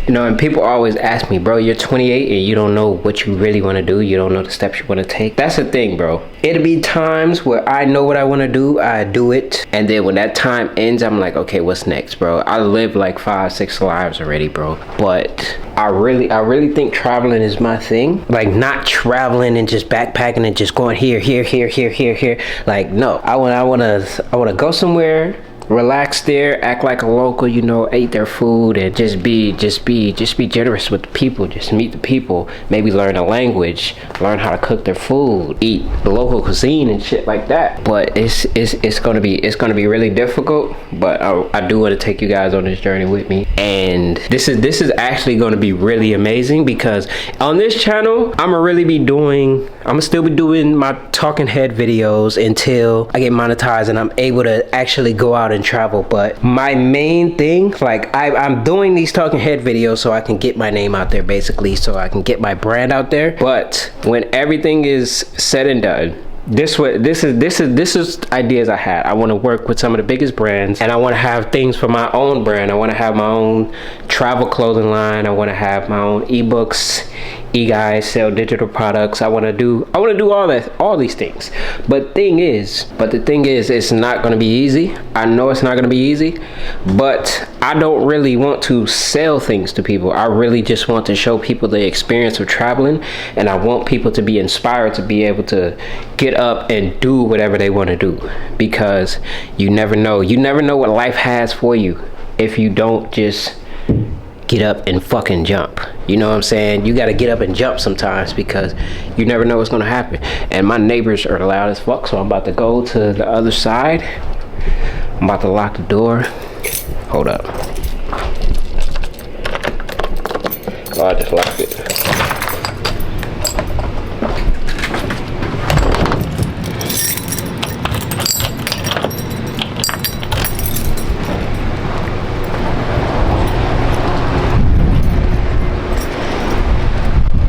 You know, and people always ask me, bro, you're 28 and you don't know what you really want to do. You don't know the steps you want to take. That's the thing, bro. It'll be times where I know what I want to do. I do it. And then when that time ends, I'm like, okay, what's next, bro? I lived like 5-6 lives already, bro. But I really think traveling is my thing. Like, not traveling and just backpacking and just going here. Like, no, I want to go somewhere, relax there, act like a local, you know, eat their food, and just be generous with the people. Just meet the people, maybe learn a language, learn how to cook their food, eat the local cuisine and shit like that. But it's gonna be really difficult, but I do want to take you guys on this journey with me. And this is actually going to be really amazing, because on this channel I'm gonna still be doing my talking head videos until I get monetized and I'm able to actually go out and travel. But my main thing, like, I'm doing these talking head videos so I can get my name out there, basically, so I can get my brand out there. But when everything is said and done, this is ideas I had. I want to work with some of the biggest brands, and I want to have things for my own brand. I want to have my own travel clothing line. I want to have my own ebooks, e-guides, sell digital products. I want to do all these things. But the thing is, it's not going to be easy. I know it's not going to be easy, but I don't really want to sell things to people. I really just want to show people the experience of traveling, and I want people to be inspired to be able to get up and do whatever they want to do, because you never know what life has for you if you don't just get up and fucking jump. You know what I'm saying? You gotta get up and jump sometimes, because you never know what's gonna happen. And my neighbors are loud as fuck, so I'm about to go to the other side. I'm about to lock the door. Hold up. Oh, I just locked it.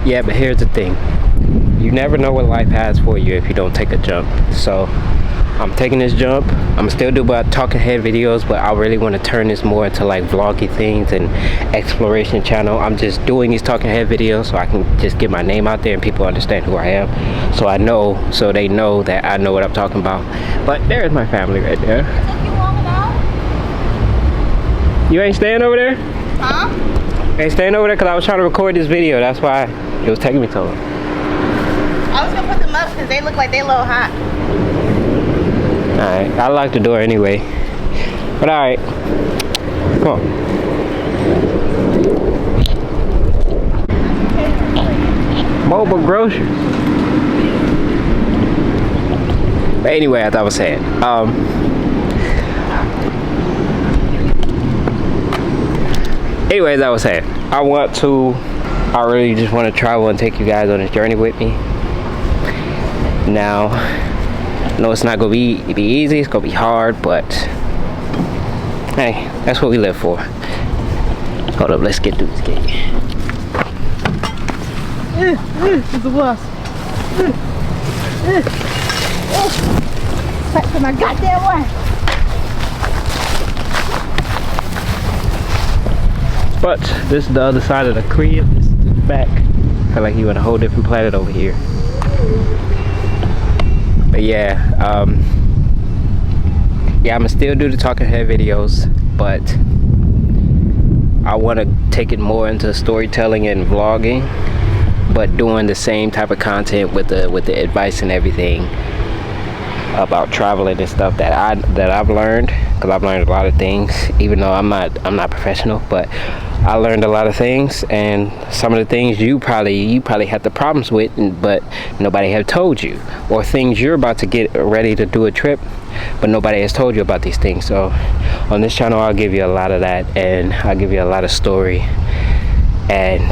Yeah, but here's the thing. You never know what life has for you if you don't take a jump. So I'm taking this jump. I'm still do about talking head videos, but I really want to turn this more into like vloggy things and exploration channel. I'm just doing these talking head videos so I can just get my name out there and people understand who I am. So they know that I know what I'm talking about. But there's my family right there. It took you long enough? You ain't staying over there? Huh? Ain't staying over there because I was trying to record this video. That's why it was taking me so long. I was gonna put them up because they look like they a little hot. Alright, I locked the door anyway. But alright. Come on. Mobile groceries. But anyway, as I was saying, I really just want to travel and take you guys on this journey with me. Now, I know it's not gonna be easy, it's gonna be hard, but hey, that's what we live for. Hold up, let's get through this gate. It's a wasp. Back to my goddamn way. But this is the other side of the crib. This is the back. I feel like you're on a whole different planet over here. But yeah, I'ma still do the talking head videos, but I want to take it more into storytelling and vlogging, but doing the same type of content with the advice and everything about traveling and stuff that I've learned, because I've learned a lot of things. Even though I'm not professional, but I learned a lot of things, and some of the things you probably had the problems with, but nobody have told you, or things you're about to get ready to do a trip, but nobody has told you about these things. So on this channel, I'll give you a lot of that, and I'll give you a lot of story, and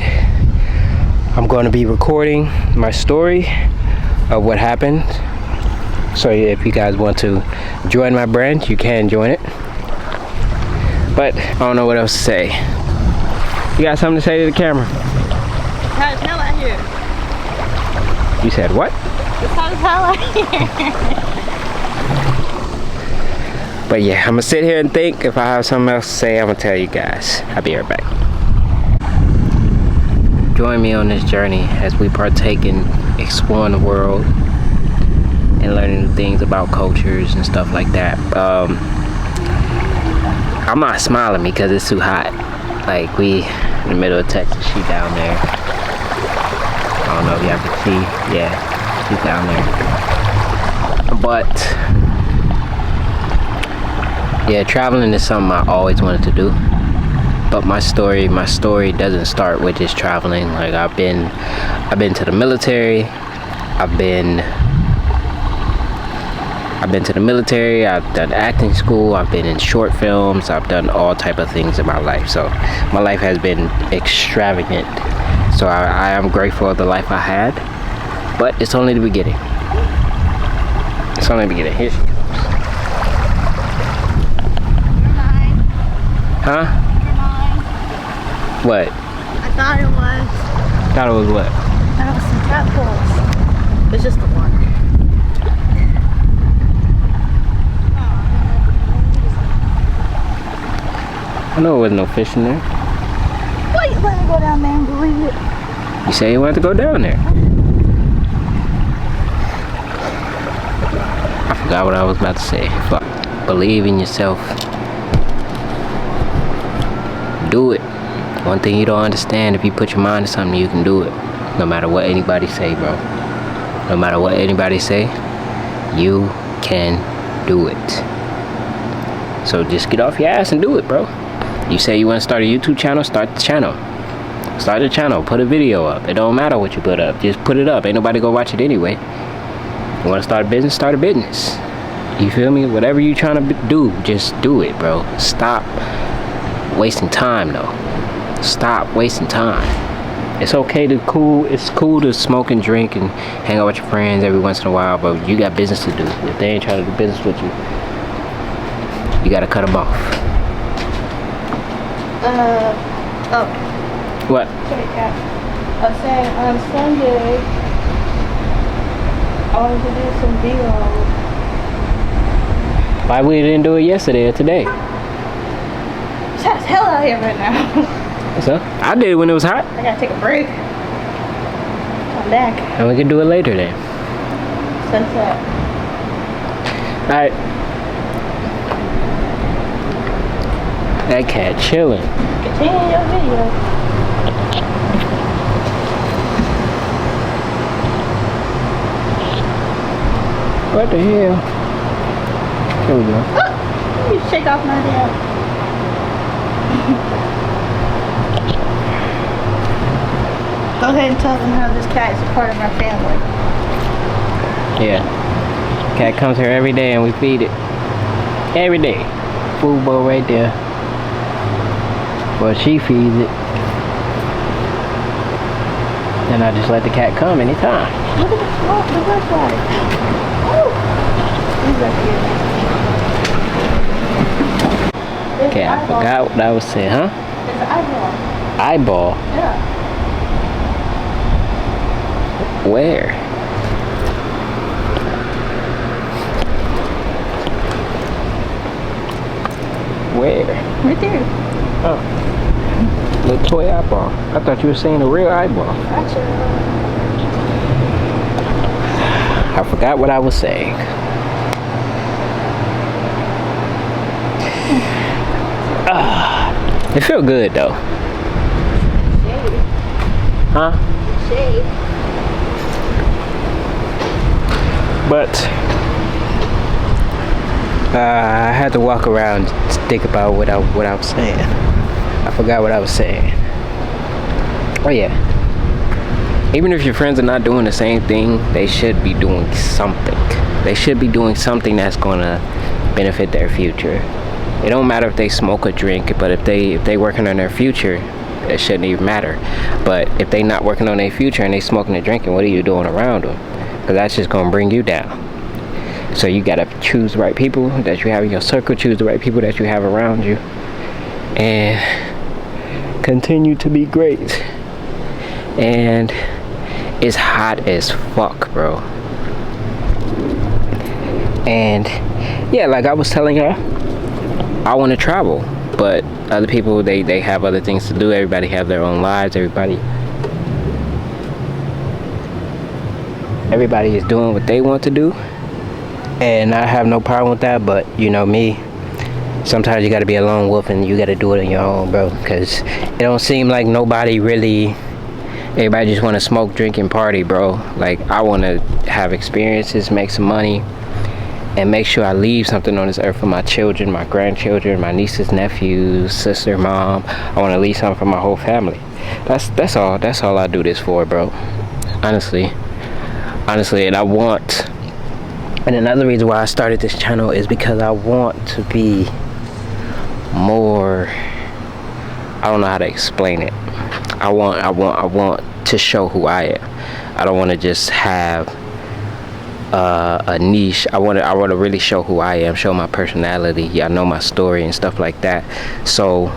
I'm going to be recording my story of what happened. So if you guys want to join my brand, you can join it. But I don't know what else to say. You got something to say to the camera? It's hot as hell out here. You said what? It's hot as hell out here. But yeah, I'm gonna sit here and think. If I have something else to say, I'm gonna tell you guys. I'll be right back. join me on this journey as we partake in exploring the world and learning new things about cultures and stuff like that. I'm not smiling because it's too hot. Like, we in the middle of Texas, she down there. I don't know if y'all can see. Yeah, she's down there. But yeah, traveling is something I always wanted to do. But my story doesn't start with just traveling. Like, I've been to the military. I've been to the military. I've done acting school. I've been in short films. I've done all type of things in my life. So my life has been extravagant. So I am grateful of the life I had. But it's only the beginning. It's only the beginning. Here she goes. You're mine. Huh? You're mine. What? I thought it was. Thought it was what? I thought it was some tadpoles. It's just the one. I know there wasn't no fish in there. Wait, let me go down there and believe it. You say you wanted to go down there. I forgot what I was about to say. Fuck. Believe in yourself. Do it. One thing you don't understand, if you put your mind to something, you can do it. No matter what anybody say, bro. No matter what anybody say, you can do it. So just get off your ass and do it, bro. You say you want to start a YouTube channel, start the channel. Start the channel, put a video up. It don't matter what you put up, just put it up. Ain't nobody gonna watch it anyway. You want to start a business, start a business. You feel me? Whatever you trying to do, just do it, bro. Stop wasting time, though. Stop wasting time. It's okay to it's cool to smoke and drink and hang out with your friends every once in a while, but you got business to do. If they ain't trying to do business with you, you gotta cut them off. Oh. What? Sorry, Cat. I was saying on Sunday, I wanted to do some vlog. Why we didn't do it yesterday or today? It's hot as hell out here right now. So, I did it when it was hot. I gotta take a break. Come back. And we can do it later then. Sunset. Alright. That cat chilling. Continue your video. What the hell? Here we go. Oh, you shake off my hair. Go ahead and tell them how this cat is a part of our family. Yeah. Cat comes here every day and we feed it. Every day. Food bowl right there. Well, she feeds it. Then I just let the cat come anytime. Look at the smoke, the butterfly. Oh! He's up here. Okay, I forgot what I was saying, huh? It's an eyeball. Eyeball? Yeah. Where? Where? Right there. Oh. Little toy eyeball. I thought you were saying a real eyeball. Gotcha. I forgot what I was saying. It feel good though. Shade. Huh? Shade. But I had to walk around to think about what I was saying. I forgot what I was saying. Oh yeah. Even if your friends are not doing the same thing, they should be doing something. They should be doing something that's gonna benefit their future. It don't matter if they smoke or drink, but if they working on their future, it shouldn't even matter. But if they not working on their future and they smoking and drinking, what are you doing around them? Because that's just gonna bring you down. So you gotta choose the right people that you have in your circle, choose the right people that you have around you, and continue to be great. And it's hot as fuck, bro. And yeah, like I was telling her, I want to travel, but other people they have other things to do. Everybody have their own lives. Everybody Everybody is doing what they want to do, and I have no problem with that. But you know me, sometimes you got to be a lone wolf and you got to do it on your own, bro, because it don't seem like nobody really, everybody just want to smoke, drink, and party, bro. Like, I want to have experiences, make some money, and make sure I leave something on this earth for my children, my grandchildren, my nieces, nephews, sister, mom. I want to leave something for my whole family. That's all I do this for, bro. Honestly, and I want, and another reason why I started this channel is because I want to be more, I don't know how to explain it. I want to show who I am. I don't want to just have a niche. I want to really show who I am, show my personality. Y'all know my story and stuff like that. So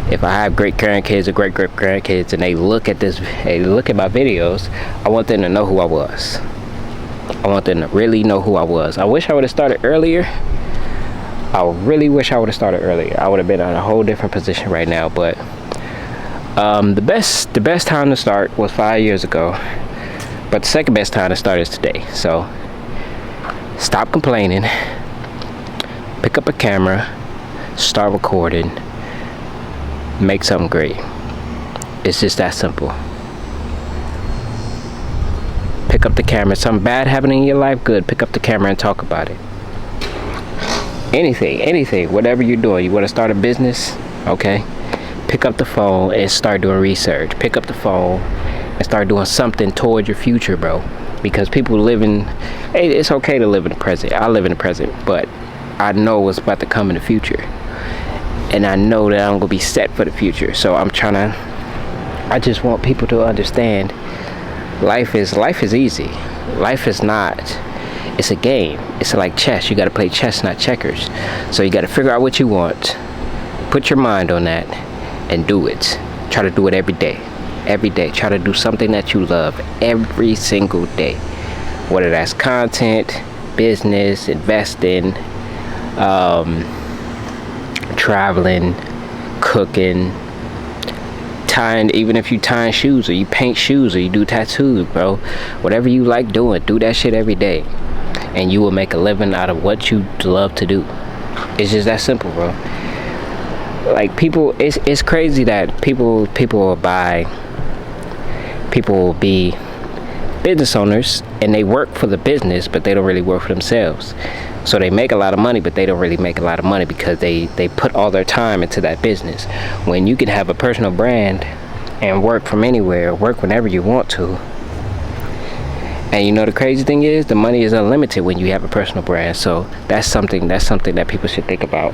if I have great grandkids or great grandkids and they look at my videos, I want them to know who I was. I want them to really know who I was. I wish I would have started earlier. I really wish I would have started earlier. I would have been in a whole different position right now. But the best time to start was 5 years ago. But the second best time to start is today. So stop complaining. Pick up a camera. Start recording. Make something great. It's just that simple. Pick up the camera. Something bad happening in your life, good. Pick up the camera and talk about it. Anything, whatever you're doing. You want to start a business? Okay. Pick up the phone and start doing research. Pick up the phone and start doing something towards your future, bro. Because people it's okay to live in the present. I live in the present, but I know what's about to come in the future. And I know that I'm going to be set for the future. So I just want people to understand life is easy. Life is not, it's a game. It's like chess. You got to play chess, not checkers. So you got to figure out what you want, put your mind on that, and do it. Try to do it every day. Try to do something that you love every single day, whether that's content, business, investing, traveling, cooking, tying, even if you tying shoes or you paint shoes or you do tattoos, bro. Whatever you like doing, do that shit every day, and you will make a living out of what you love to do. It's just that simple, bro. Like, people, it's crazy that people will be business owners and they work for the business, but they don't really work for themselves. So they make a lot of money, but they don't really make a lot of money because they put all their time into that business. When you can have a personal brand and work from anywhere, work whenever you want to. And you know, the crazy thing is, the money is unlimited when you have a personal brand. So that's something that people should think about.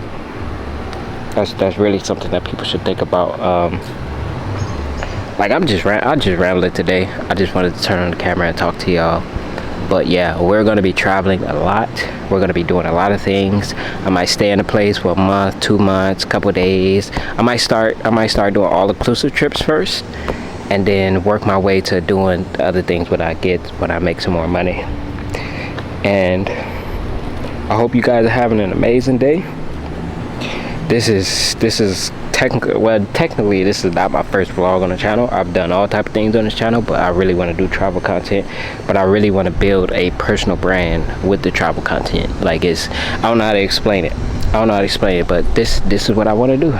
That's really something that people should think about. Like, I just rambling today. I just wanted to turn on the camera and talk to y'all. But yeah, we're going to be traveling a lot. We're going to be doing a lot of things. I might stay in a place for a month, 2 months, couple days. I might start doing all inclusive trips first, and then work my way to doing other things when I make some more money. And I hope you guys are having an amazing day. This is technically this is not my first vlog on the channel. I've done all type of things on this channel, but I really want to do travel content. But I really want to build a personal brand with the travel content. Like, I don't know how to explain it. But this is what I want to do.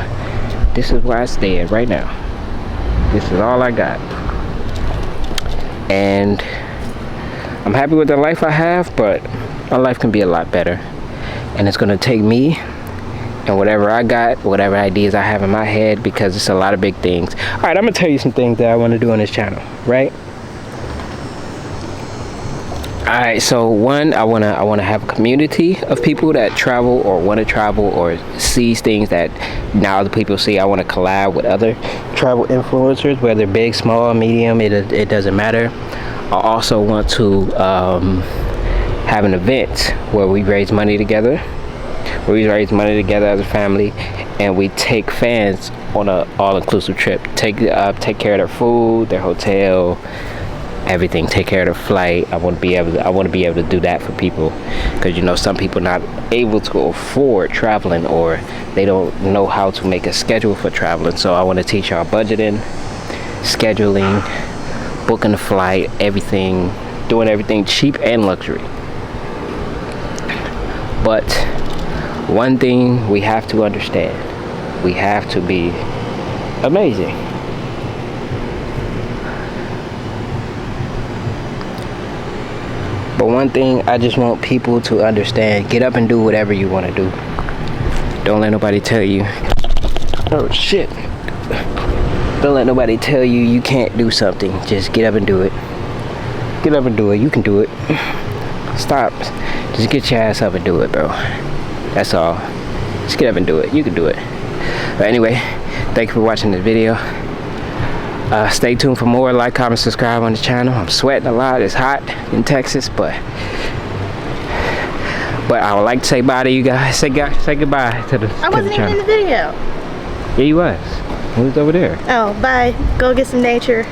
This is where I stand right now. This is all I got. And I'm happy with the life I have, but my life can be a lot better. And it's gonna take me and whatever I got, whatever ideas I have in my head, because it's a lot of big things. All right, I'm gonna tell you some things that I want to do on this channel, right? All right, so one, I wanna have a community of people that travel or want to travel or sees things that now other people see. I want to collab with other travel influencers, whether big, small, medium, it doesn't matter. I also want to have an event where we raise money together. We raise money together as a family, and we take fans on an all-inclusive trip. Take care of their food, their hotel, everything. Take care of their flight. I want to be able to do that for people, because you know, some people not able to afford traveling, or they don't know how to make a schedule for traveling. So I want to teach y'all budgeting, scheduling, booking the flight, everything, doing everything cheap and luxury. But one thing we have to understand, we have to be amazing. But one thing I just want people to understand, get up and do whatever you want to do. Don't let nobody tell you, oh shit. Don't let nobody tell you you can't do something. Just get up and do it. Get up and do it. You can do it. Stop. Just get your ass up and do it, bro. That's all. Just get up and do it. You can do it. But anyway, thank you for watching this video. Stay tuned for more. Like, comment, subscribe on the channel. I'm sweating a lot. It's hot in Texas, but I would like to say bye to you guys. Say goodbye to the I wasn't even in the video. Yeah, you was. He was over there. Oh, bye. Go get some nature.